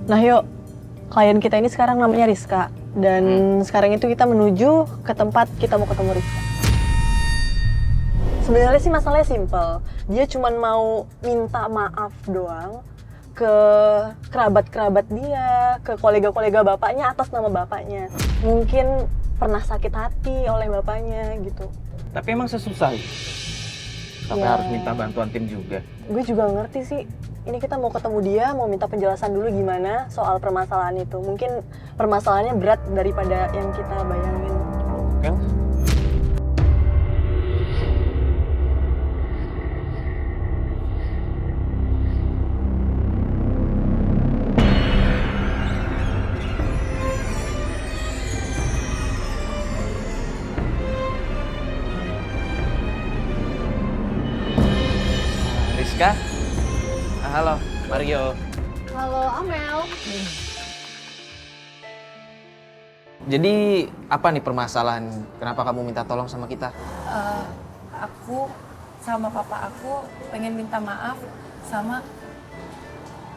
Nah yuk, klien kita ini sekarang namanya Rizka. Dan sekarang itu kita menuju ke tempat kita mau ketemu Rizka. Sebenarnya sih masalahnya simple. Dia cuma mau minta maaf doang ke kerabat-kerabat dia, ke kolega-kolega bapaknya atas nama bapaknya. Mungkin pernah sakit hati oleh bapaknya gitu. Tapi emang sesusah itu? Sampai harus minta bantuan tim juga? Gue juga ngerti sih. Ini kita mau ketemu dia, mau minta penjelasan dulu gimana soal permasalahan itu. Mungkin permasalahannya berat daripada yang kita bayangin. Oke. Rizka? Halo, Mario. Halo, Amel. Jadi apa nih permasalahan? Kenapa kamu minta tolong sama kita? Aku sama papa aku pengen minta maaf sama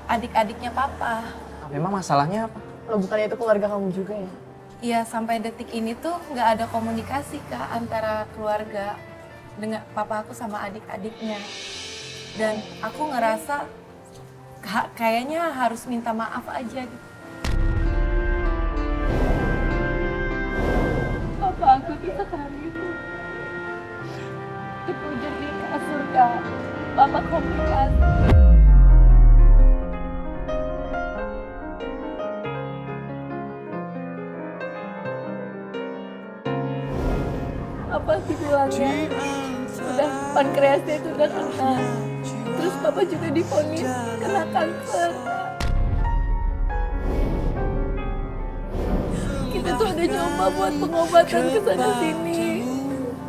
adik-adiknya papa. Memang masalahnya apa? Lo bukannya itu keluarga kamu juga ya? Iya, sampai detik ini tuh nggak ada komunikasi Kak antara keluarga dengan papa aku sama adik-adiknya. Dan aku ngerasa kayaknya harus minta maaf aja gitu. Papa aku di sekarang itu terpujur di kasur Kak. Papa komplikasi. Apa sih bilangnya? Sudah pankreasnya itu udah kena. Terus papa juga divonis kena kanker. Kita tuh udah coba buat pengobatan ke sana sini,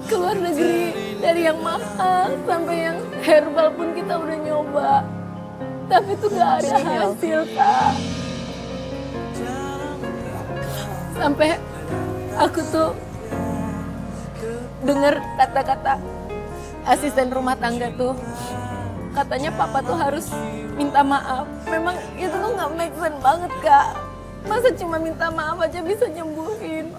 ke luar negeri, dari yang mahal sampai yang herbal pun kita udah nyoba. Tapi tuh gak ada hasil Kak. Sampai aku tuh dengar kata-kata asisten rumah tangga tuh, katanya papa tuh harus minta maaf. Memang itu tuh nggak make sense banget Kak. Masa cuma minta maaf aja bisa nyembuhin?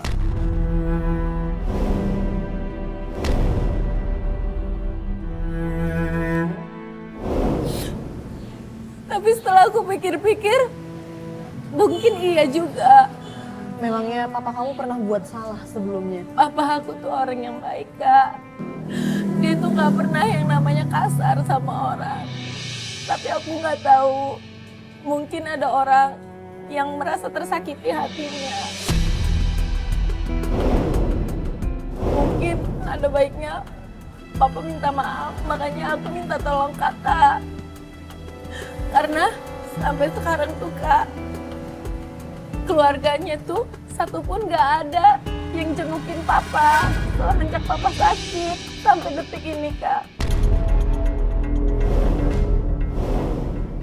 Tapi setelah aku pikir-pikir, mungkin iya juga. Memangnya papa kamu pernah buat salah sebelumnya? Papa aku tuh orang yang baik Kak. Dia tuh nggak pernah yang namanya kasar sama orang. Tapi aku nggak tahu, mungkin ada orang yang merasa tersakiti hatinya. Mungkin ada baiknya Papa minta maaf, makanya aku minta tolong Kakak. Karena sampai sekarang tuh Kak, keluarganya tuh satupun nggak ada yang jengukin Papa semenjak Papa sakit sampai detik ini Kak.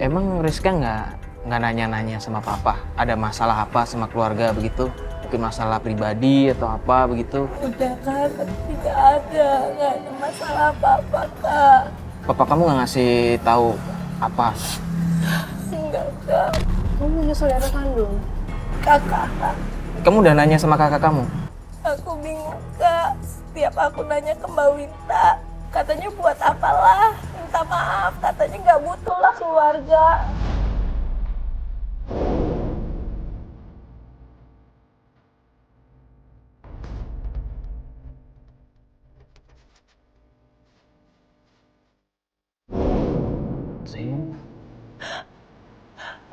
Emang Rizka nggak nanya-nanya sama papa? Ada masalah apa sama keluarga begitu? Mungkin masalah pribadi atau apa begitu? Udah Kak, tidak ada masalah apa-apa Kak. Papa kamu nggak ngasih tahu apa? Enggak Kak. Kamu punya saudara kandung? Kakak. Kamu udah nanya sama kakak kamu? Aku bingung Kak. Setiap aku nanya ke Mbak Winta, katanya buat apalah, minta maaf, katanya nggak butuh lah keluarga.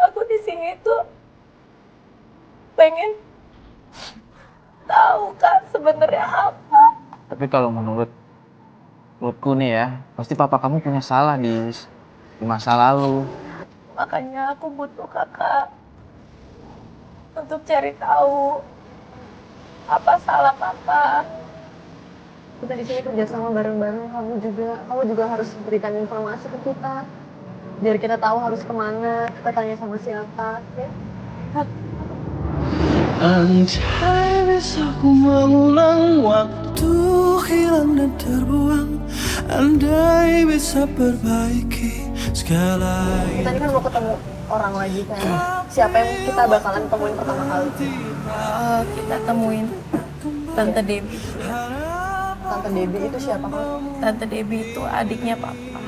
Aku di sini tuh pengen tahu Kak sebenarnya apa. Tapi kalau menurutku nih ya, pasti papa kamu punya salah di masa lalu. Makanya aku butuh Kakak untuk cari tahu apa salah Papa. Kita di sini kerjasama bareng-bareng, kamu juga harus berikan informasi ke kita. Biar kita tahu harus kemana, kita tanya sama siapa, ya. Andai bisa ku mengulang waktu hilang dan terbuang, andai bisa perbaiki segala Tadi kan mau ketemu orang lagi kan, siapa yang kita bakalan temuin pertama kali? Kita temuin Tante Debbie. Tante Debbie itu siapa kak? Tante Debbie itu adiknya papa.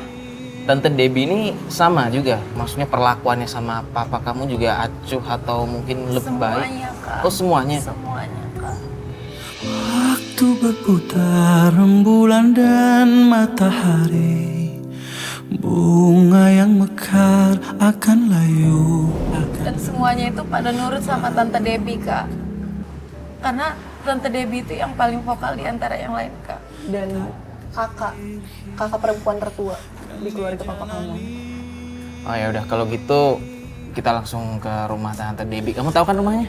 Tante Debbie ini sama juga, maksudnya perlakuannya sama papa kamu juga acuh atau mungkin lebih baik? Semuanya kak. Oh semuanya? Semuanya kak. Waktu berputar rembulan dan matahari, bunga yang mekar akan layu. Dan semuanya itu pada nurut sama Tante Debbie kak. Karena Tante Debbie itu yang paling vokal di antara yang lain kak. Dan kakak perempuan tertua di keluarga papa kamu. Oh ya udah kalau gitu kita langsung ke rumah Tante Debbie. Kamu tahu kan rumahnya?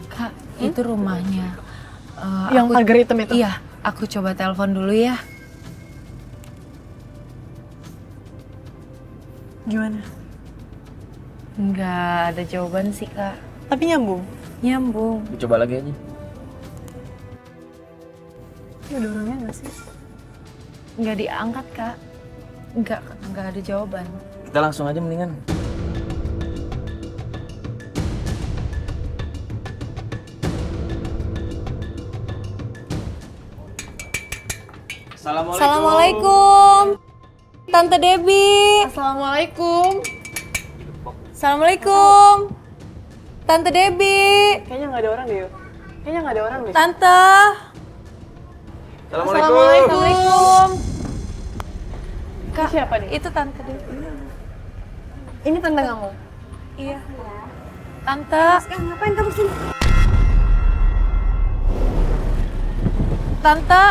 Kak, itu rumahnya. Yang pagar hitam itu? Iya, aku coba telepon dulu ya. Gimana? Nggak ada jawaban sih kak. Tapi nyambung. Nyambung. Coba lagi aja. Ini ada orangnya nggak sih? Nggak diangkat kak. Nggak ada jawaban. Kita langsung aja mendingan. Assalamualaikum. Tante Debbie. Assalamualaikum. Assalamualaikum. Tante Debbie. Kayaknya nggak ada orang deh. Kayaknya nggak ada orang deh. Tante. Assalamualaikum. Kak, Siapa nih? itu Tante Debbie. Ini tante kamu. Iya. Tante. Ngapain kamu sini? Tante.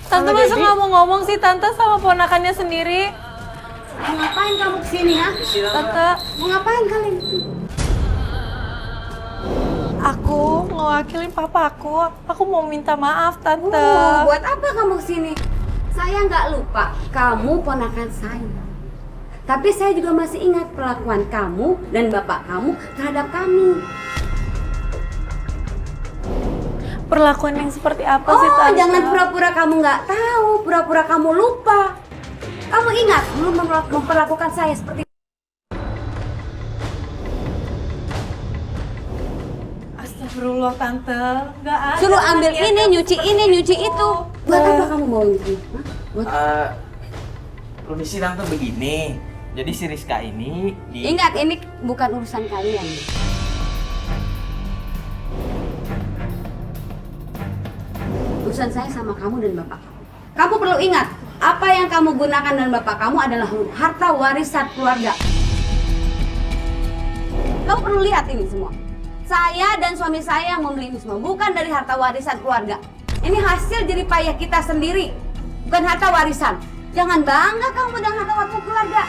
Tante masa nggak mau ngomong sih Tante sama ponakannya sendiri? Mau ngapain kamu kesini ya? Tante, Mau ngapain kalian? aku ngewakilin papa aku. Aku mau minta maaf Tante. Buat apa kamu kesini? Saya nggak lupa, kamu ponakan saya. Tapi saya juga masih ingat perlakuan kamu dan bapak kamu terhadap kami. Perlakuan yang seperti apa sih Oh, Tante? jangan pura-pura kamu nggak tahu, pura-pura kamu lupa. Kamu ingat belum memperlakukan saya seperti Astagfirullah Tante, nggak ada. suruh ambil ini, nyuci itu. Buat apa kamu mau ini? Hah? Buat Kondisi Tante begini. Jadi si Rizka ini Ingat, ini bukan urusan kalian. Urusan saya sama kamu dan bapak kamu. Kamu perlu ingat, apa yang kamu gunakan dan bapak kamu adalah harta warisan keluarga. Kamu perlu lihat ini semua. Saya dan suami saya yang membeli ini semua, bukan dari harta warisan keluarga. Ini hasil jerih payah kita sendiri, bukan harta warisan. Jangan bangga kamu dengan harta warisan keluarga.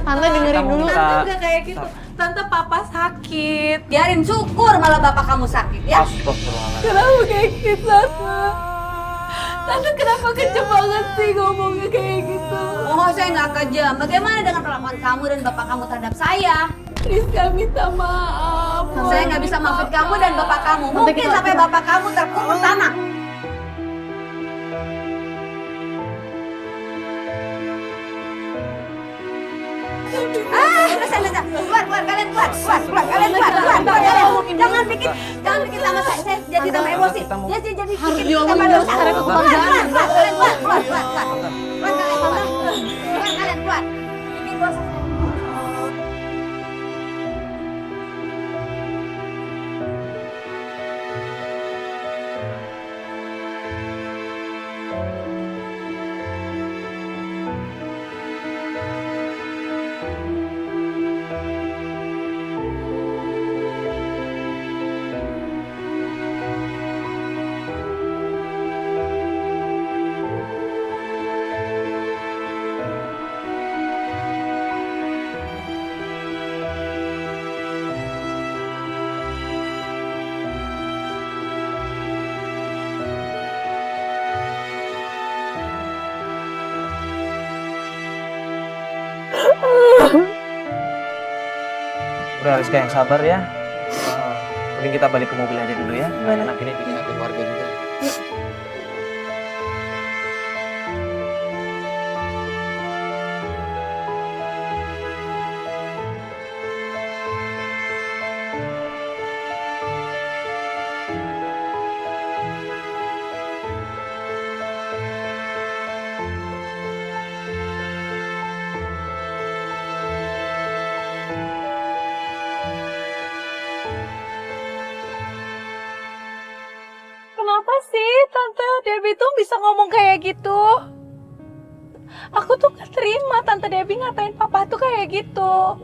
Tante dengerin dulu. Tante nggak kayak gitu. Tante papa sakit. Biarin syukur malah bapak kamu sakit ya. Astagfirullahaladzim. Kenapa kayak gitu Tante? Tante kenapa kejam banget sih ngomongnya kayak gitu? Oh, saya nggak kejam. Bagaimana dengan perlakuan kamu dan bapak kamu terhadap saya? Rizka minta maaf. Saya nggak bisa maafin kamu dan bapak kamu. Mungkin sampai bapak kamu terkubur tanah. Keluar, kalian keluar, kalian keluar. Jangan bikin sama saya jadi tambah emosi. Ya, jadi bikin tambah dosa. Keluar, kalian keluar. Keluar, kalian keluar. Bikin dosa. Udah Rizka yang sabar ya. Mending kita balik ke mobil aja dulu ya. Gimana? Enak ini dilihatin warga juga. Kenapa sih Tante Debbie tuh bisa ngomong kayak gitu? Aku tuh gak terima Tante Debbie ngatain papa tuh kayak gitu.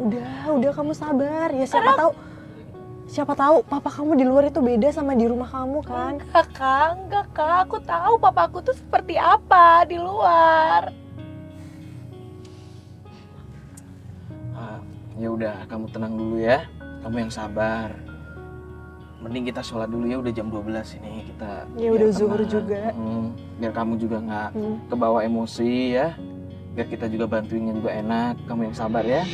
Udah kamu sabar. Ya siapa tahu papa kamu di luar itu beda sama di rumah kamu kan. Enggak kak, aku tahu papaku tuh seperti apa di luar. Ya udah, kamu tenang dulu ya. Kamu yang sabar. Mending kita sholat dulu ya, udah jam 12 ini kita. Ya biar udah zuhur tenang. juga. Biar kamu juga nggak kebawa emosi ya. Biar kita juga bantuinnya juga enak. Kamu yang sabar ya.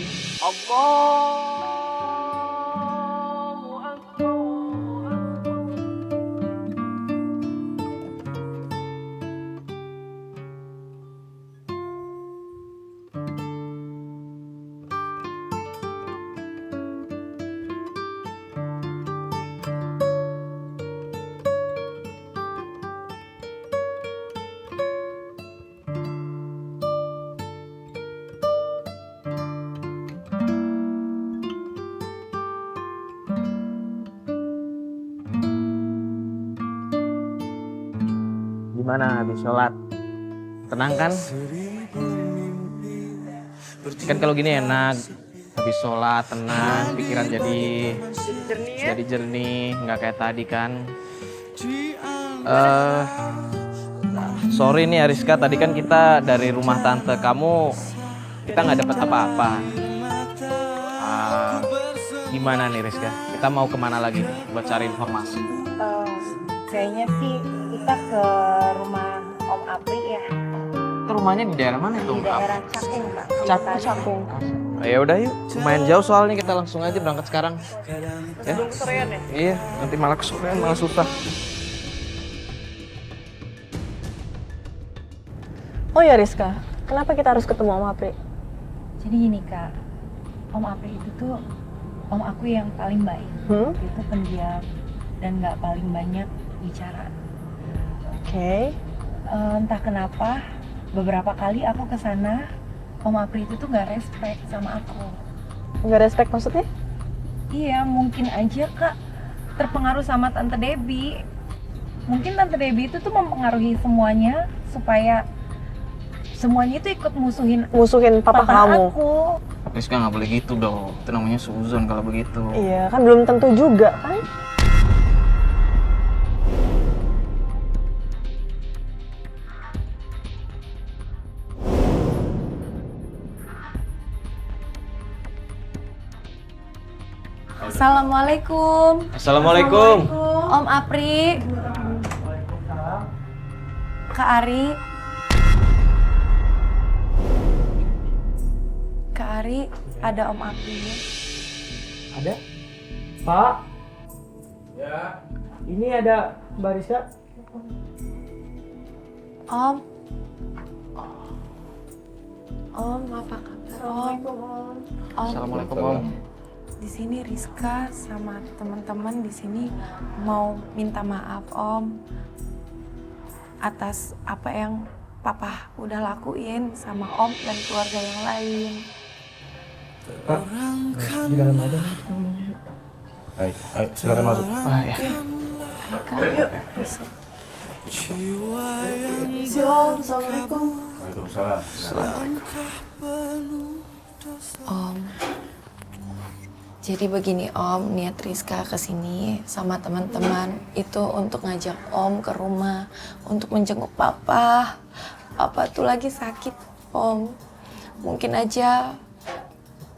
Gimana habis sholat? Tenang kan? Kan kalau gini enak. Habis sholat tenang, pikiran jadi jernih, nggak kayak tadi kan. Sorry nih Ariska, tadi kan kita dari rumah tante kamu kita nggak dapat apa-apa. Gimana nih Rizka? Kita mau kemana lagi nih buat cari informasi? Kayaknya sih kita ke rumah Om Apri ya, Ke rumahnya di daerah mana tuh? di daerah Cakung Kak. Cakung. Ya udah yuk, lumayan jauh soalnya kita langsung aja berangkat sekarang. Ya? Kesorean ya? Iya, nanti malah kesorean, malah susah. Oh ya Rizka, kenapa kita harus ketemu Om Apri? Jadi gini kak, Om Apri itu tuh om aku yang paling baik. Dia tuh pendiam dan nggak paling banyak bicara. Oke. Entah kenapa beberapa kali aku kesana, Om Apri itu tuh nggak respect sama aku. Nggak respect maksudnya? Iya, mungkin aja kak terpengaruh sama Tante Debbie. Mungkin Tante Debbie itu tuh mempengaruhi semuanya supaya semuanya itu ikut musuhin papa kamu. aku. Rizka nggak boleh gitu dong, itu namanya suzon kalau begitu. Iya, kan belum tentu juga kan? Assalamualaikum. Assalamualaikum. Om Apri. Kak Ari. Kak Ari, ada Om Apri. Ada? Pak? Ya. Ini ada Mbak Rizka. Om, apa kabar Om? Om, Assalamualaikum Om. di sini Rizka sama teman-teman di sini mau minta maaf Om atas apa yang Papa udah lakuin sama Om dan keluarga yang lain. Di dalam ada. Ayo, silakan masuk. Ya. Assalamualaikum. Waalaikumsalam. Om, jadi begini Om, niat Rizka kesini sama teman-teman itu untuk ngajak Om ke rumah untuk menjenguk Papa. Papa tuh lagi sakit Om. Mungkin aja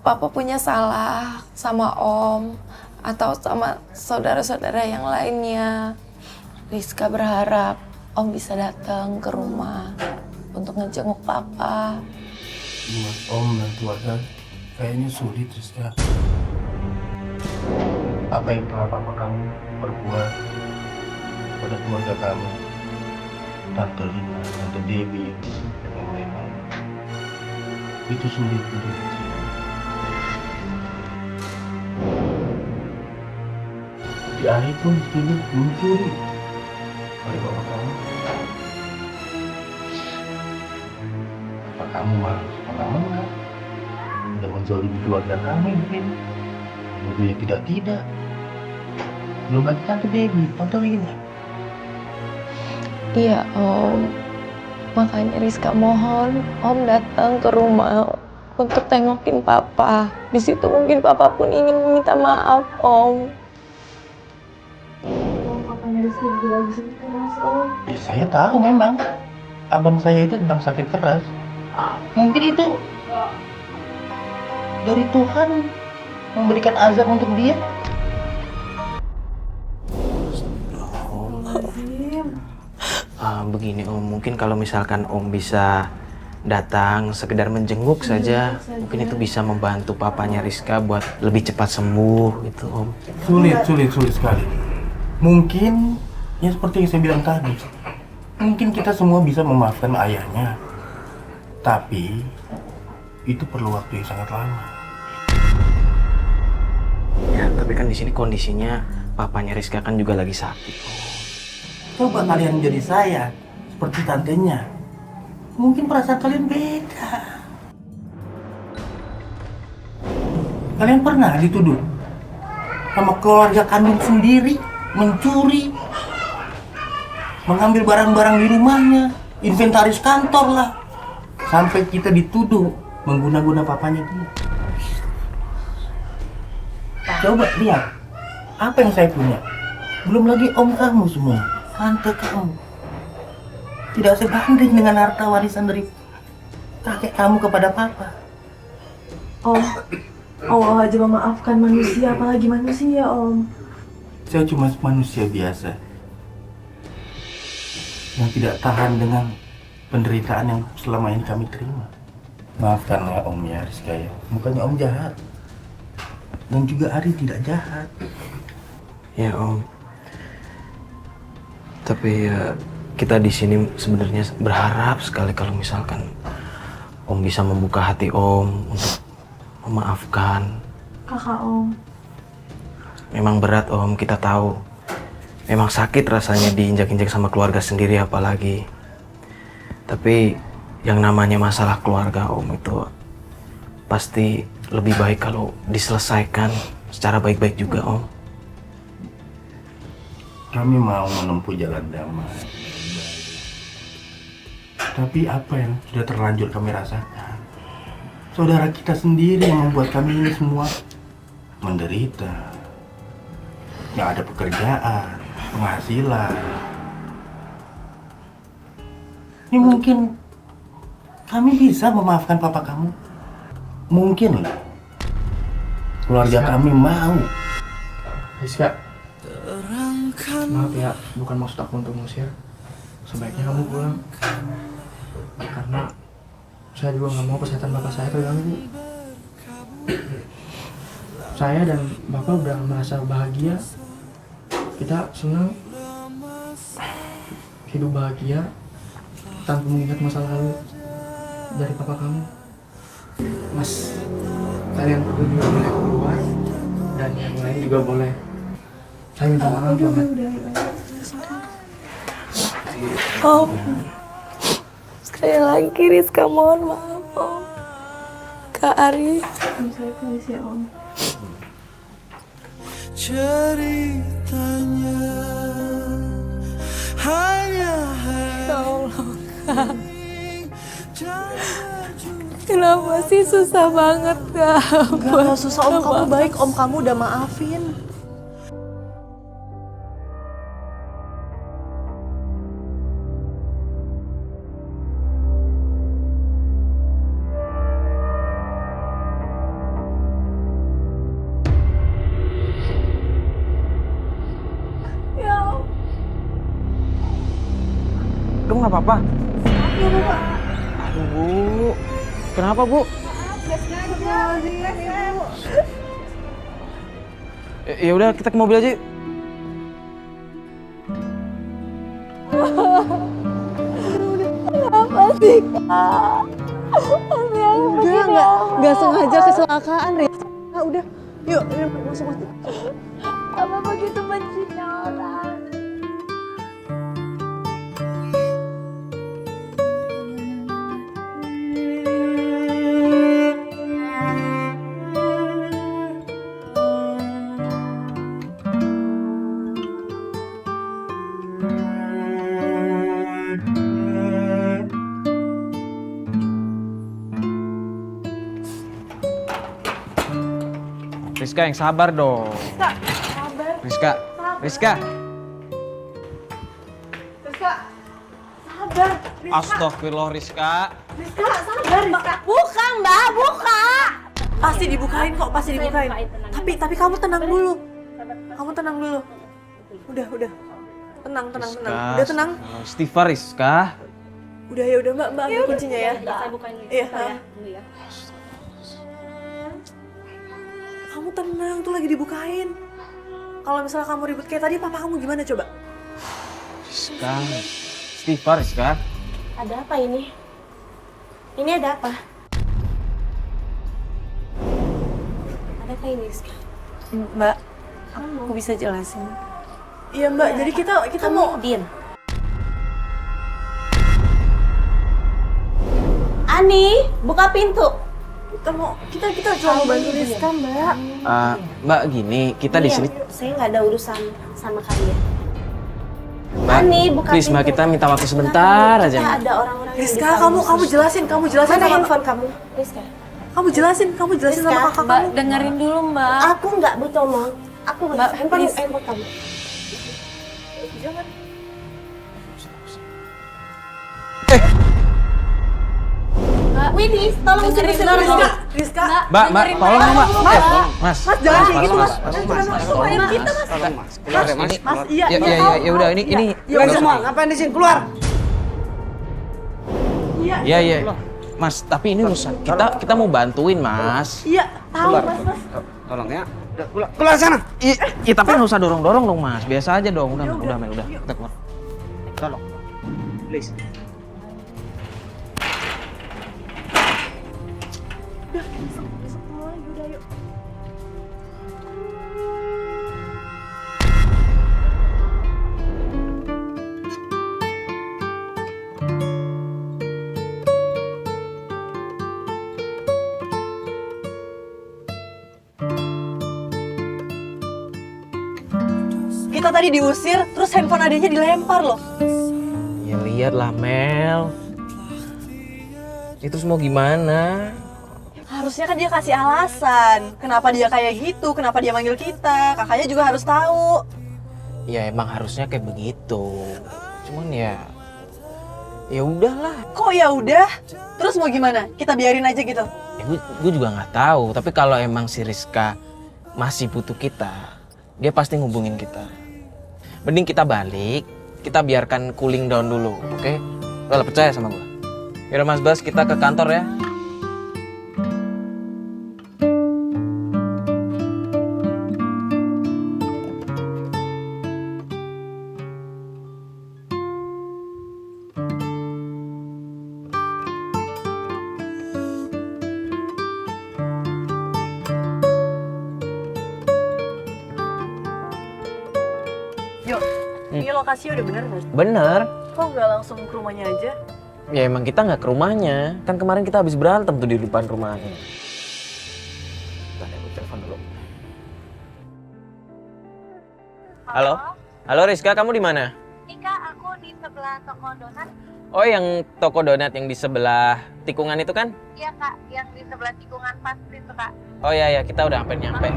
Papa punya salah sama Om atau sama saudara-saudara yang lainnya. Rizka berharap Om bisa datang ke rumah untuk ngejenguk Papa. Buat Om dan keluarga kayaknya sulit, Rizka. apa yang telah papa kamu perbuat pada keluarga kamu, Tante Lina, Tante Dewi, dan yang lain-lain. Itu sulit untuk diterima. Di akhir pun dituduh mencuri oleh bapak kamu. Bapak kamu malah semena-mena udah menzalimi keluarga kami begini. Menuduh yang tidak-tidak. Belum lagi Tante Dewi, Tante Lina. Iya Om, makanya Rizka mohon Om datang ke rumah untuk tengokin Papa. Di situ mungkin Papa pun ingin meminta maaf Om. Papanya Rizka juga lagi sakit keras Om. Ya, saya tahu memang abang saya itu tentang sakit keras. Mungkin itu dari Tuhan memberikan azab untuk dia. Begini Om, mungkin kalau misalkan Om bisa datang sekedar menjenguk saja, mungkin itu bisa membantu papanya Rizka buat lebih cepat sembuh gitu Om. Sulit sekali. Mungkin ya seperti yang saya bilang tadi, mungkin kita semua bisa memaafkan ayahnya, tapi itu perlu waktu yang sangat lama. Ya, tapi kan di sini kondisinya papanya Rizka kan juga lagi sakit Om. Coba kalian jadi saya seperti tantenya, mungkin perasaan kalian beda. Kalian pernah dituduh sama keluarga kandung sendiri mencuri, mengambil barang-barang di rumahnya, inventaris kantor lah, sampai kita dituduh mengguna-guna papanya dia. Coba lihat apa yang saya punya, belum lagi om kamu semua, tante kamu, tidak sebanding dengan harta warisan dari kakek kamu kepada papa. Om, Allah aja memaafkan manusia, apalagi manusia Om. Saya cuma manusia biasa yang tidak tahan dengan penderitaan yang selama ini kami terima. Maafkanlah Om ya Rizka ya, bukannya Om jahat, dan juga Ari tidak jahat. Ya Om. Tapi ya kita di sini sebenarnya berharap sekali kalau misalkan Om bisa membuka hati Om untuk memaafkan. Kakak Om. Memang berat Om, kita tahu. Memang sakit rasanya diinjak-injak sama keluarga sendiri apalagi. Tapi yang namanya masalah keluarga Om itu pasti lebih baik kalau diselesaikan secara baik-baik juga Om. Kami mau menempuh jalan damai. Tapi apa yang sudah terlanjur kami rasakan, saudara kita sendiri yang membuat kami ini semua menderita. Nggak ada pekerjaan, penghasilan. Ini mungkin kami bisa memaafkan papa kamu. Mungkin lah. Keluarga kami mau. Rizka, maaf ya, bukan maksud aku untuk ngusir. Sebaiknya kamu pulang. Karena saya juga nggak mau kesehatan bapak saya terganggu. Saya dan bapak udah merasa bahagia. Kita senang hidup bahagia tanpa mengingat masa lalu dari papa kamu. Mas, kalian berdua juga boleh keluar dan yang lain juga boleh. Saya minta maaf banget. Om, sekali lagi Rizka mohon maaf Om. Kak Ari, saya permisi Om. Ceritanya hanya Ya Allah Kak, kenapa sih susah banget Kak? Gak susah Om, kamu baik Om, kamu udah maafin. Kamu nggak apa-apa? Aduh Bu, kenapa Bu? Ya udah kita ke mobil aja. Yuk. Apa sih, Kak? Udah, nggak sengaja kecelakaan, Rizka. Udah, yuk masuk. Apa begitu bencinya orang? Rizka yang sabar dong. Rizka, Rizka. Sabar. Astagfirullah Rizka. Buka, Mbak, buka. Pasti dibukain kok, pasti dibukain. Tapi kamu tenang dulu. Kamu tenang dulu. Udah. Tenang. Udah tenang. Istighfar Rizka. Udah ya udah Mbak ambil kuncinya ya. Saya bukain Iya. dulu ya. Kamu tenang, tuh lagi dibukain. Kalau misalnya kamu ribut kayak tadi, papa kamu gimana coba? Rizka. Istighfar Rizka. Ada apa ini? Ini ada apa? Ada apa ini, Rizka? Mbak, aku bisa jelasin. Iya Mbak, jadi kita mau Diam. Ani, buka pintu. kita cuma mau bantu Rizka Mbak. Mbak gini, kita di sini. Saya nggak ada urusan sama kalian. Mbak, Ani, buka please Mbak, pintu. kita minta waktu sebentar aja. Kita ada orang-orang yang Rizka, bisa kamu jelasin Mana sama handphone kamu, Rizka? kamu jelasin Rizka, sama kakak Mbak, kamu. dengerin dulu Mbak. Aku nggak butuh omong. Aku nggak Mbak, handphone please. kamu. Widih, tolong usir Rizka. Mbak, tolong dong Mbak. Mas. Mas, jangan kayak gitu, Mas. Mas, iya. Ya udah ini. Kalian semua ngapain di sini? Keluar. Iya. Mas, tapi ini urusan kita mau bantuin, Mas. Iya, tahu Mas. Tolong ya. Udah, keluar sana. Iya, tapi nggak usah dorong-dorong dong, Mas. Biasa aja dong. Udah, Mel, udah. Kita keluar. Tolong. Please. Kita tadi diusir, terus handphone adanya dilempar loh. Ya lihatlah, Mel. Itu semua gimana? Harusnya kan dia kasih alasan. Kenapa dia kayak gitu, kenapa dia manggil kita. Kakaknya juga harus tahu. Ya emang harusnya kayak begitu. Cuman ya udahlah. Kok ya udah? Terus mau gimana? Kita biarin aja gitu. Ya, gue juga nggak tahu. Tapi kalau emang si Rizka masih butuh kita, dia pasti ngubungin kita. Mending kita balik, kita biarkan cooling down dulu, oke? Lo percaya sama gue? Yaudah Mas Bas, kita ke kantor ya. Yuk, ini lokasinya udah bener nggak? Bener. Kok nggak langsung ke rumahnya aja? Ya emang kita nggak ke rumahnya. Kan kemarin kita habis berantem tuh di depan rumahnya. Bentar ya, gue telepon dulu. Halo? Halo Rizka, kamu di mana? Ika, aku di sebelah toko donat. Oh, yang toko donat yang di sebelah tikungan itu kan? Iya Kak, yang di sebelah tikungan pas itu Kak. Oh iya, kita udah hampir nyampe.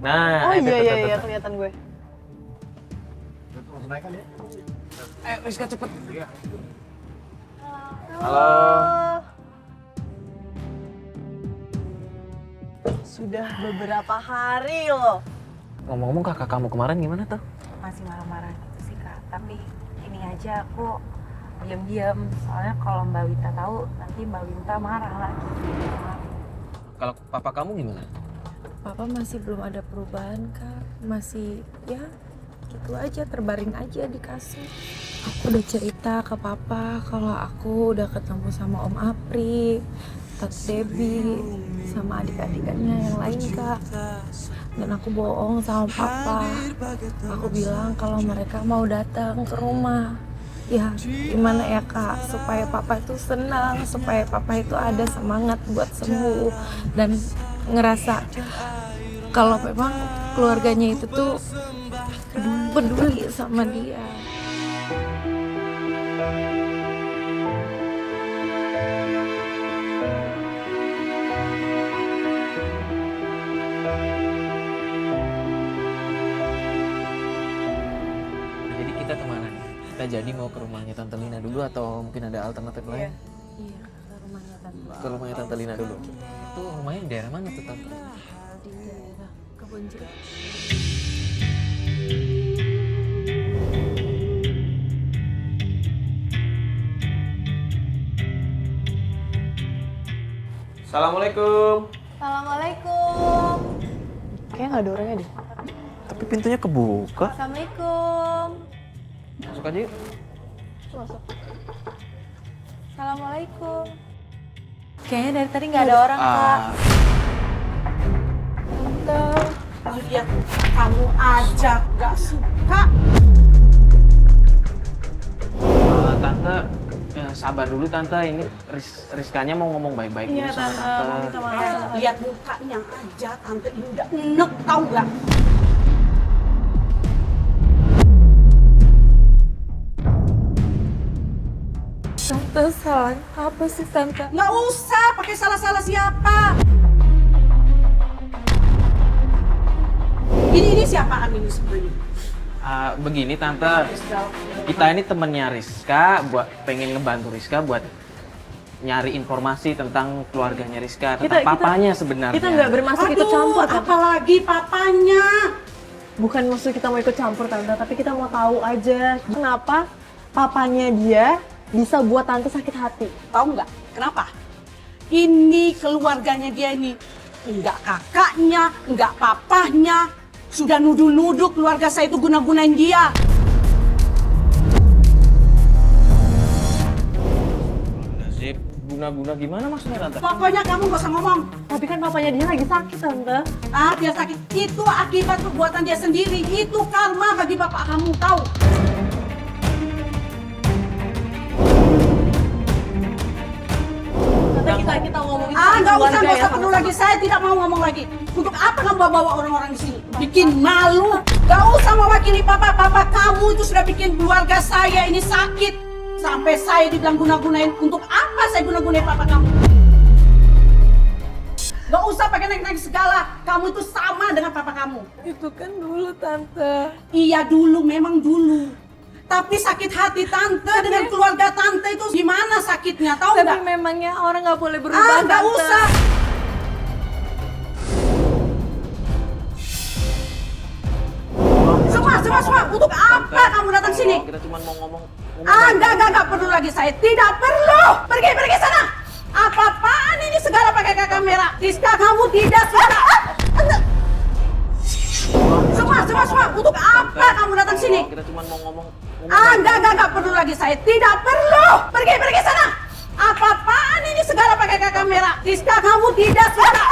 Nah, Oh itu, iya, kelihatan gue. Ayo Rizka cepet. Halo. Sudah beberapa hari loh. Ngomong-ngomong kakak kamu kemarin gimana tuh? Masih marah-marah gitu sih Kak, tapi ini aja aku diam-diam. Soalnya kalau Mbak Wita tahu nanti Mbak Wita marah lagi. Kalau papa kamu gimana? Papa masih belum ada perubahan kak, masih ya gitu aja, terbaring aja di kasur. Aku udah cerita ke papa kalau aku udah ketemu sama Om Apri, Tante Debbie, sama adik-adiknya yang lain kak. Dan aku bohong sama papa. Aku bilang kalau mereka mau datang ke rumah. Ya gimana ya kak, supaya papa itu senang, supaya papa itu ada semangat buat sembuh dan ngerasa kalau memang keluarganya itu tuh peduli sama dia. Jadi kita kemana nih? Kita jadi mau ke rumahnya Tante Lina dulu atau mungkin ada alternatif lain? Iya, ke rumahnya Tante. Ke rumahnya Tante Lina dulu. Itu rumahnya di daerah mana tuh Tante? Di daerah Kebon Jeruk. Assalamualaikum. Assalamualaikum. Kayaknya nggak ada orangnya deh. Tapi pintunya kebuka. Assalamualaikum. Masuk aja yuk. Assalamualaikum. Kayaknya dari tadi nggak ada orang kak. Tante. Lihat kamu aja gak suka. Tante, sabar dulu Tante. Ini Rizkanya mau ngomong baik-baik dulu sama Tante. Lihat mukanya aja, tante ini udah enek tau gak? Tante salah apa sih tante? Nggak usah pakai salah-salah siapa. Ini siapaan ini sebenarnya? Begini Tante, kita ini temennya Rizka, pengen ngebantu Rizka buat nyari informasi tentang keluarganya Rizka, tentang papanya sebenarnya. Kita nggak bermaksud ikut campur, Tante. Apalagi papanya. Bukan maksud kita mau ikut campur, Tante, tapi kita mau tahu aja kenapa papanya dia bisa buat Tante sakit hati. Tahu nggak? Kenapa? Ini keluarganya dia ini. Enggak kakaknya, enggak papahnya. Sudah nuduh-nuduh keluarga saya itu guna-gunain dia. Sip, guna-guna gimana maksudnya Tante? Pokoknya kamu nggak usah ngomong. Tapi kan papanya dia lagi sakit, Tante. Dia sakit. Itu akibat perbuatan dia sendiri. Itu karma bagi bapak kamu, tahu? Tante, kita ngomongin Nggak usah perlu lagi. Saya tidak mau ngomong lagi. Untuk apa kamu bawa orang-orang di sini? Bikin malu. Nggak usah mewakili papa. Papa kamu itu sudah bikin keluarga saya ini sakit. Sampai saya dibilang guna-gunain. Untuk apa saya guna-gunain papa kamu? Nggak usah pakai naik-naik segala. Kamu itu sama dengan papa kamu. Itu kan dulu tante. Iya dulu, memang dulu. Tapi sakit hati tante dengan keluarga tante itu gimana sakitnya, tahu nggak? Tapi memangnya orang nggak boleh berubah, Nggak tante. usah. Semua. Untuk apa kamu datang sini? Kita cuma mau ngomong. Enggak perlu lagi saya. Tidak perlu. Pergi sana. Apa-apaan ini segala pakai kamera? Rizka, kamu tidak suka. Semua. Untuk apa kamu datang sini? Kita cuma mau ngomong. Enggak perlu lagi saya. Tidak perlu. Pergi sana. Apa-apaan ini segala pakai kamera? Rizka, kamu tidak suka.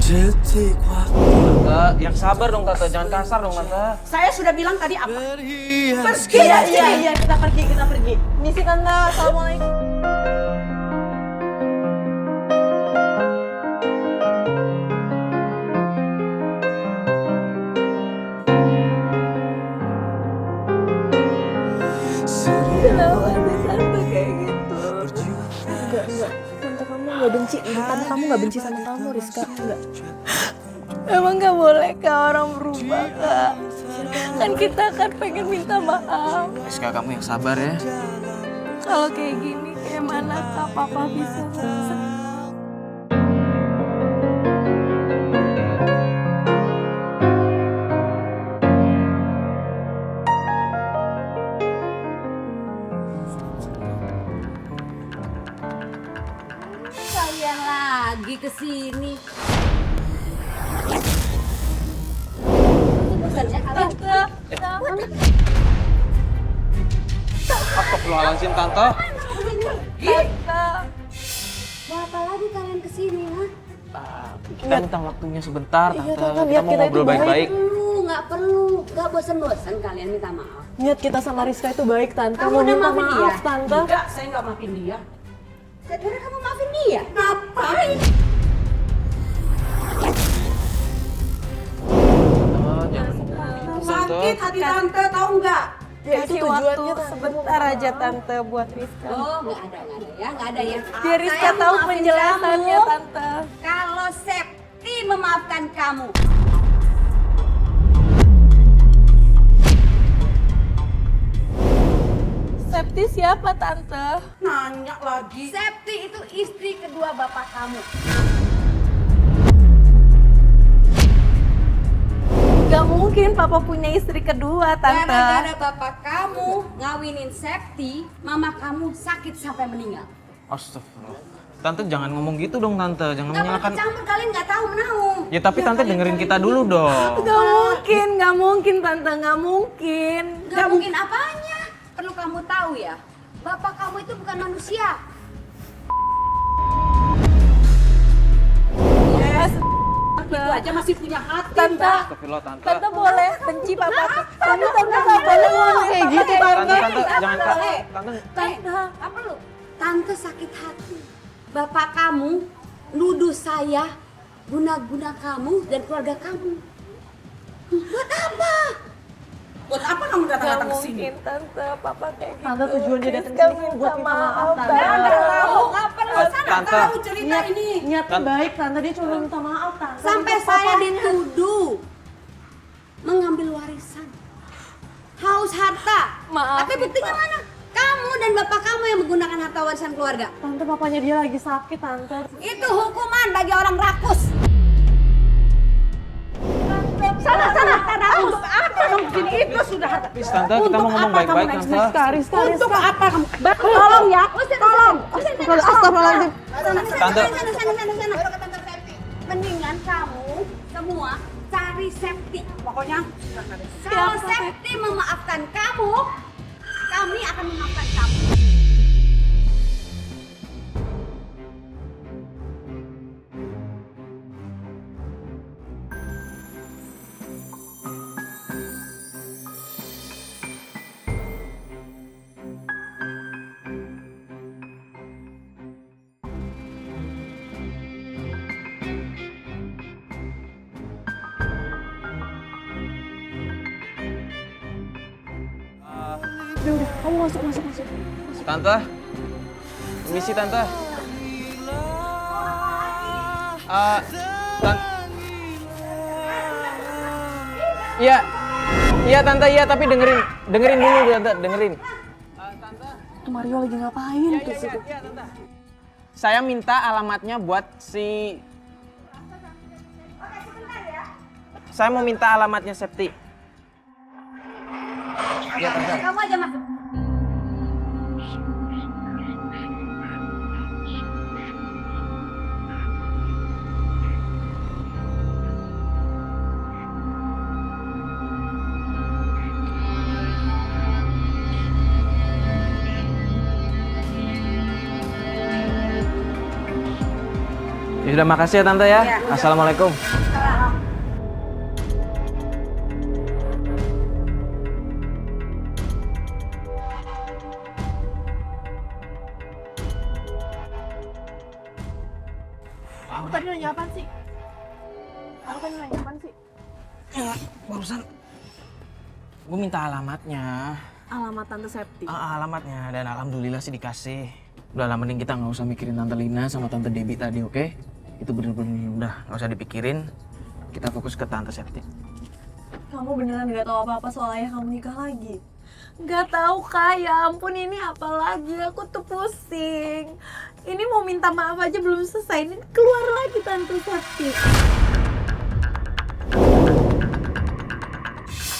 Detik waktu Tante, yang sabar dong Tante, jangan kasar dong Tante. Saya sudah bilang tadi apa? berhias Pergi dari sini. Iya, kita pergi. Misi, Tante. Assalamualaikum. Kenapa sih tante kayak gitu? Enggak. Tante kamu nggak benci. Tante kamu nggak benci sama kamu, Rizka. Enggak. Emang nggak boleh kak orang berubah kak? Kan kita kan pengen minta maaf. Rizka, kamu yang sabar ya. Kalau kayak gini, kayak mana kak papa bisa senang? lagi ke sini. Astagfirullahaladzim, Tante. Mau apa lagi kalian ke sini, ha? Kita minta waktunya sebentar, Tante. Iya, Tante, Kita niat mau kita itu ngobrol baik-baik. Nggak perlu. Nggak bosan-bosan kalian minta maaf. Niat kita sama Rizka itu baik, Tante. Kamu Mau udah minta maafin maaf, dia? Tante. Enggak, saya nggak maafin dia. Saya kira kamu maafin dia. Ngapain? Sakit hati tante, tahu nggak? Ya, itu Kasih tujuannya, waktu Tante. sebentar aja Tante buat Rizka. Oh, nggak ada ya, nggak ada ya. Biar Rizka Saya tahu maafin penjelasannya kamu Tante. Kalau Septi memaafkan kamu. Septi siapa Tante? Nanya lagi. Septi itu istri kedua bapak kamu. Gak mungkin Papa punya istri kedua Tante. Gara-gara bapak kamu ngawinin Septi, mama kamu sakit sampai meninggal. Astagfirullah. Tante jangan ngomong gitu dong, Tante. Jangan Nggak perlu menyalahkan. campur, kalian nggak tahu menau. Ya tapi Tante dengerin kita dulu dong. Gak mungkin Tante, gak mungkin. Nggak mungkin apanya. Perlu kamu tahu ya, bapak kamu itu bukan manusia. Itu aja masih punya hati, Tante, Mbak. Astagfirullah, Tante. Tante boleh benci Papa. Tapi Tante gak boleh ngomong kayak gitu Tante, Tante. jangan Tante. Apa lu? Tante sakit hati. Bapak kamu nuduh saya guna-guna kamu dan keluarga kamu. Buat apa? Buat apa kamu Gak datang-datang ke sini? mungkin Tante, Papa kayak gitu. Tante tujuan dia datang Rizka sini buat minta maaf, Tante. Kamu nggak perlu sana Tante. tahu cerita ini. Niatnya baik, Tante. Dia cuma minta maaf, Tante. Sampai Untuk saya papanya. dituduh mengambil warisan, haus harta. Maaf, Tapi buktinya mana? Kamu dan bapak kamu yang menggunakan harta warisan keluarga. Tante, papanya dia lagi sakit, Tante. Itu hukuman bagi orang rakus. Sana, rakus. Apa kamu sini? Itu sudah harta. Please, Tante, kita mau ngomong baik-baik, Tante. Rizka. Untuk apa kamu? Tolong ya. Tolong. Astagfirullahaladzim. Tante. Sana. Mendingan kamu semua cari Septi. Pokoknya kalau Septi memaafkan kamu, kami akan memaafkan kamu. Udah, kamu masuk. Tante. Permisi, Tante. Iya. Iya, Tante, iya, tapi dengerin dulu, Tante, dengerin. Itu Mario lagi ngapain tuh situ? Saya minta alamatnya buat si... Saya mau minta alamatnya Septi. Kamu aja masuk. Ya sudah, makasih ya Tante ya. Assalamualaikum. Kamu tadi nanya apaan sih? Kamu tadi nanya apaan sih? Ya, barusan gue minta alamatnya. Alamat Tante Septi. Alamatnya, dan alhamdulillah sih dikasih. Udah lah, mending kita nggak usah mikirin Tante Lina sama Tante Debbie tadi, oke? Itu bener-bener udah nggak usah dipikirin. Kita fokus ke Tante Septi. Kamu beneran gak tahu apa-apa soal ayah kamu nikah lagi? Gak tahu Kak, ya ampun ini apa lagi, aku tuh pusing. Ini mau minta maaf aja belum selesai, ini keluar lagi Tante Septi.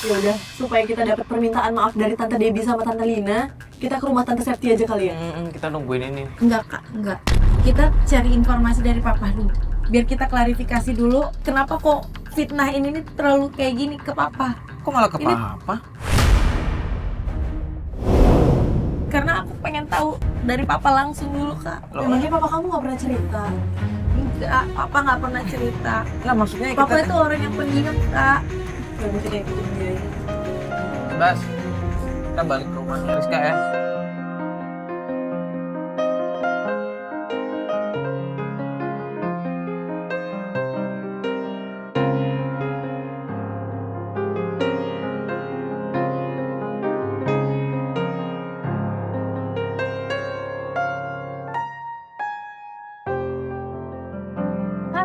Ya udah, supaya kita dapat permintaan maaf dari Tante Debbie sama Tante Lina, kita ke rumah Tante Septi aja kali ya. Kita nungguin ini. Enggak Kak, enggak. kita cari informasi dari papa dulu. Biar kita klarifikasi dulu kenapa kok fitnah ini nih terlalu kayak gini ke papa. Kok malah ke Ini- papa? Karena aku pengen tahu dari papa langsung dulu, Kak. Memangnya papa kamu nggak pernah cerita? Enggak, papa nggak pernah cerita. Lah maksudnya Papa itu orang yang pendiam, Kak. Gak mungkin yang ikutin dia ya. Bas, kita balik ke rumahnya Rizka ya.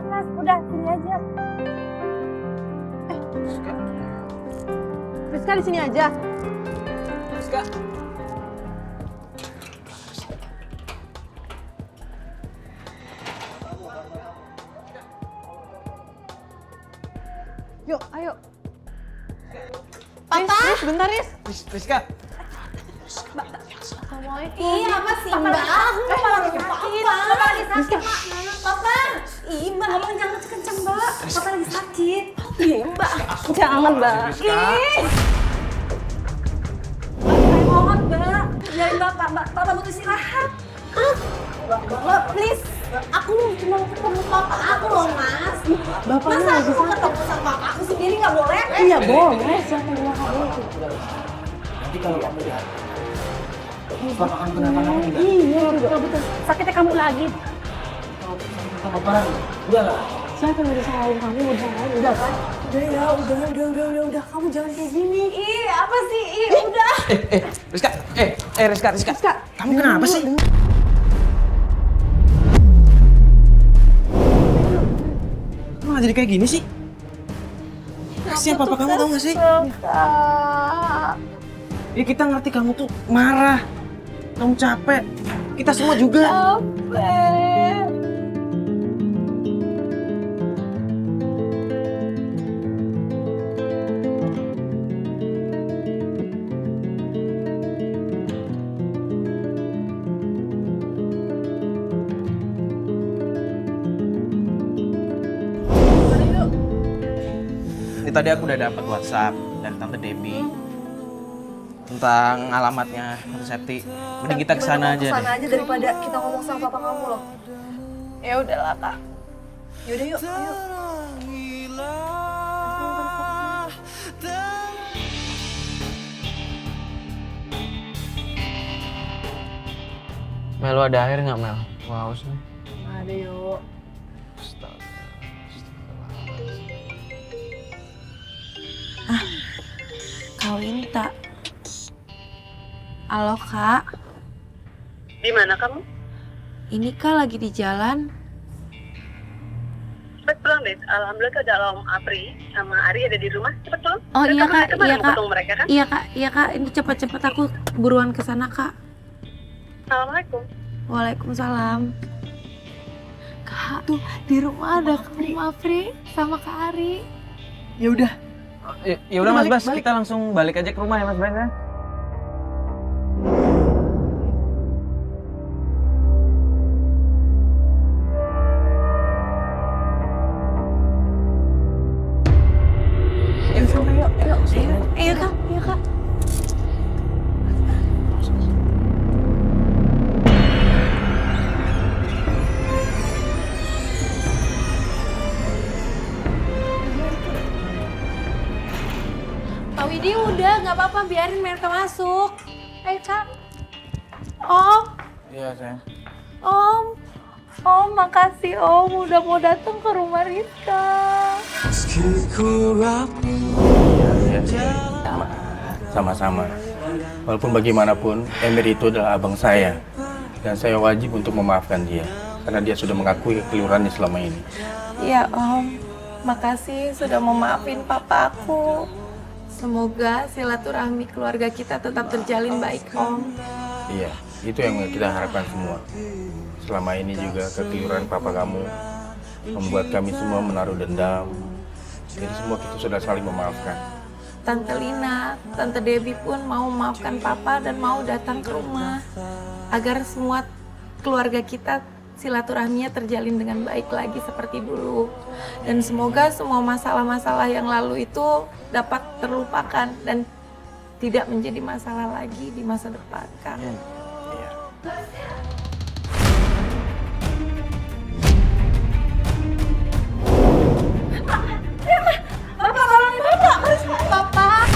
Mas, udah sini aja. Rizka di sini aja. Rizka. Yuk, ayo. Papa? Riz, bentar Riz. Rizka. Ih, apa sih Mbak? Papa lagi sakit. Papa lagi sakit. Papa. Ih, Mbak, ngomong jangan kenceng, Mbak. Papa lagi sakit. Iya, Mbak. Jangan, Mbak. Ih. Saya mohon, Mbak. Biarin Bapak. Bapak butuh istirahat. Mbak, please. Aku cuma ketemu papa aku loh, Mas. Masa aku mau ketemu sama papa aku sendiri nggak boleh? Iya, boleh. Siapa yang nggak boleh? Nanti kalau kamu lihat, papa akan kenapa-napa enggak? Iya, betul. Sakitnya kamu lagi. Apa? Udah lah. Siapa yang udah salahin kamu? Udah kan? Udah ya, udah. Kamu jangan kayak gini. Ih, apa sih? Ih, udah. Rizka. Rizka. Kamu kenapa sih? Malah jadi kayak gini sih? Kasihan papa kamu tau gak sih? Ya kita ngerti kamu tuh marah, kamu capek, kita semua juga. Ini tadi aku udah dapat WhatsApp dari Tante Debbie tentang alamatnya Tante Septi. Mending kita kesana aja Kesana deh. aja daripada kita ngomong sama papa kamu loh. Ya udahlah, Kak. Yaudah yuk, ayo. Mel, lu ada air nggak Mel? Wow, haus nih. Ada yuk. Kau Inta. Halo, Kak. Di mana kamu? Ini Kak lagi di jalan. Cepet pulang deh. Alhamdulillah ada Om Apri sama Ari ada di rumah. Cepet pulang. Oh Dan iya, kamu Kak. kemana Iya, mau Kak. ketemu mereka kan? Iya, Kak. Ini cepet-cepet aku buruan ke sana, Kak. Assalamualaikum. Waalaikumsalam. Kak, tuh di rumah ada Kak Mafri sama Kak Ari. Ya udah. Ya udah Mas Bas, kita langsung balik aja ke rumah ya Mas Bas ya. Ayo, Kak. Ayo, Kak. Pak Widi udah, nggak apa-apa, biarin mereka masuk. Ayo, Kak. Om, Iya sayang. Om, makasih Om udah mau datang ke rumah Rizka. Sama-sama. Walaupun bagaimanapun, Emir itu adalah abang saya. Dan saya wajib untuk memaafkan dia. Karena dia sudah mengakui kekeliruannya selama ini. Iya Om, makasih sudah memaafin papa aku. Semoga silaturahmi keluarga kita tetap terjalin baik Om. Iya, itu yang kita harapkan semua. Selama ini juga kekeliruan papa kamu membuat kami semua menaruh dendam. Jadi semua kita sudah saling memaafkan. Tante Lina, Tante Debbie pun mau memaafkan papa dan mau datang ke rumah. Agar semua keluarga kita silaturahminya terjalin dengan baik lagi seperti dulu. Dan semoga semua masalah-masalah yang lalu itu dapat terlupakan dan tidak menjadi masalah lagi di masa depan, Kang. Bapak, tolongin Bapak! Bapak!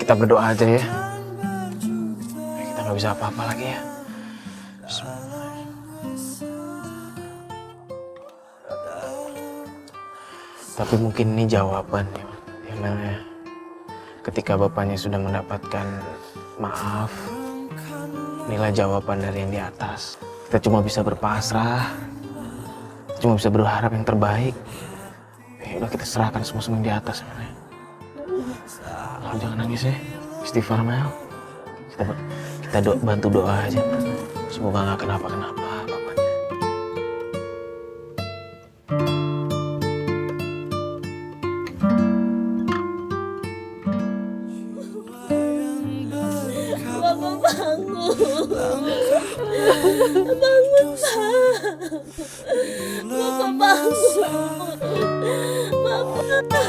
Kita berdoa aja ya. Kita nggak bisa apa-apa lagi ya. Tapi mungkin ini jawaban ya Mel ya. Ketika bapaknya sudah mendapatkan maaf, inilah jawaban dari yang di atas. Kita cuma bisa berpasrah, cuma bisa berharap yang terbaik. Ya udah, kita serahkan semua yang di atas Mel. Jangan nangis ya, istighfar Mel. Kita bantu doa aja. Semoga nggak kenapa-kenapa bapaknya. Bapak bangun. Bangun, Pak. Bapak bangun. Bapak.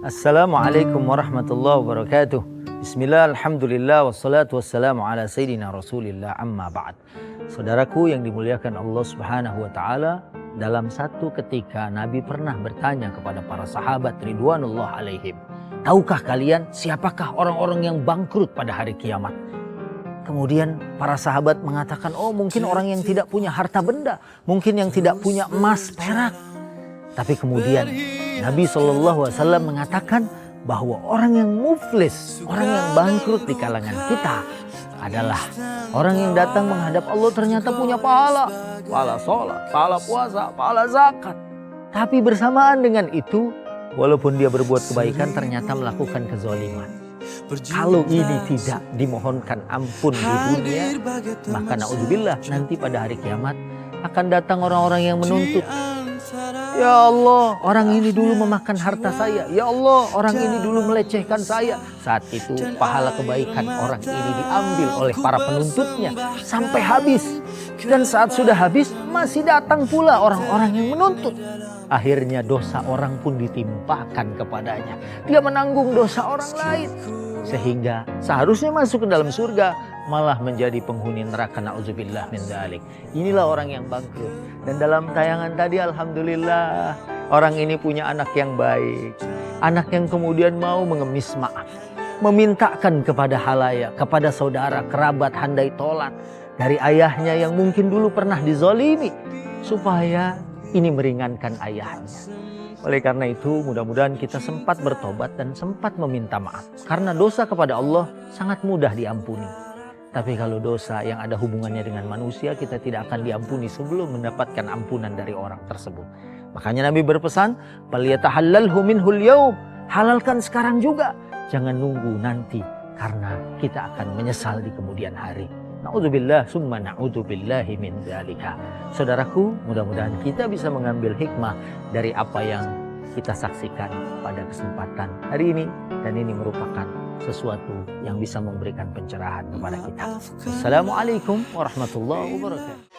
Assalamualaikum warahmatullahi wabarakatuh. Bismillah, alhamdulillah, wassalatu wassalamu ala sayyidina rasulillah, amma ba'd. Saudaraku yang dimuliakan Allah subhanahu wa ta'ala, dalam satu ketika Nabi pernah bertanya kepada para sahabat ridwanullah alaihim, tahukah kalian siapakah orang-orang yang bangkrut pada hari kiamat? Kemudian para sahabat mengatakan, oh mungkin orang yang tidak punya harta benda, mungkin yang tidak punya emas, perak. Tapi kemudian Nabi SAW mengatakan bahwa orang yang muflis, orang yang bangkrut di kalangan kita adalah orang yang datang menghadap Allah ternyata punya pahala sholat, pahala puasa, pahala zakat. Tapi bersamaan dengan itu, walaupun dia berbuat kebaikan ternyata melakukan kezaliman. Kalau ini tidak dimohonkan ampun di dunia, maka na'udzubillah nanti pada hari kiamat akan datang orang-orang yang menuntut. Ya Allah, orang ini dulu memakan harta saya. Ya Allah, orang ini dulu melecehkan saya. Saat itu pahala kebaikan orang ini diambil oleh para penuntutnya sampai habis. Dan saat sudah habis, masih datang pula orang-orang yang menuntut. Akhirnya dosa orang pun ditimpakan kepadanya. Dia menanggung dosa orang lain. Sehingga seharusnya masuk ke dalam surga, malah menjadi penghuni neraka, na'udzubillah min dzalik. Inilah orang yang bangkrut. Dan dalam tayangan tadi alhamdulillah orang ini punya anak yang baik. Anak yang kemudian mau mengemis maaf, memintakan kepada halayak, kepada saudara, kerabat, handai tolat dari ayahnya yang mungkin dulu pernah dizolimi, supaya ini meringankan ayahnya. Oleh karena itu, mudah-mudahan kita sempat bertobat dan sempat meminta maaf. Karena dosa kepada Allah sangat mudah diampuni. Tapi kalau dosa yang ada hubungannya dengan manusia, kita tidak akan diampuni sebelum mendapatkan ampunan dari orang tersebut. Makanya Nabi berpesan, "Falyatahallalhu minhul yaum." Halalkan sekarang juga. Jangan nunggu nanti, karena kita akan menyesal di kemudian hari. Na'udzubillah summa na'udzubillahi min dzalika. Saudaraku, mudah-mudahan kita bisa mengambil hikmah dari apa yang kita saksikan pada kesempatan hari ini, dan ini merupakan sesuatu yang bisa memberikan pencerahan kepada kita. Assalamualaikum warahmatullahi wabarakatuh.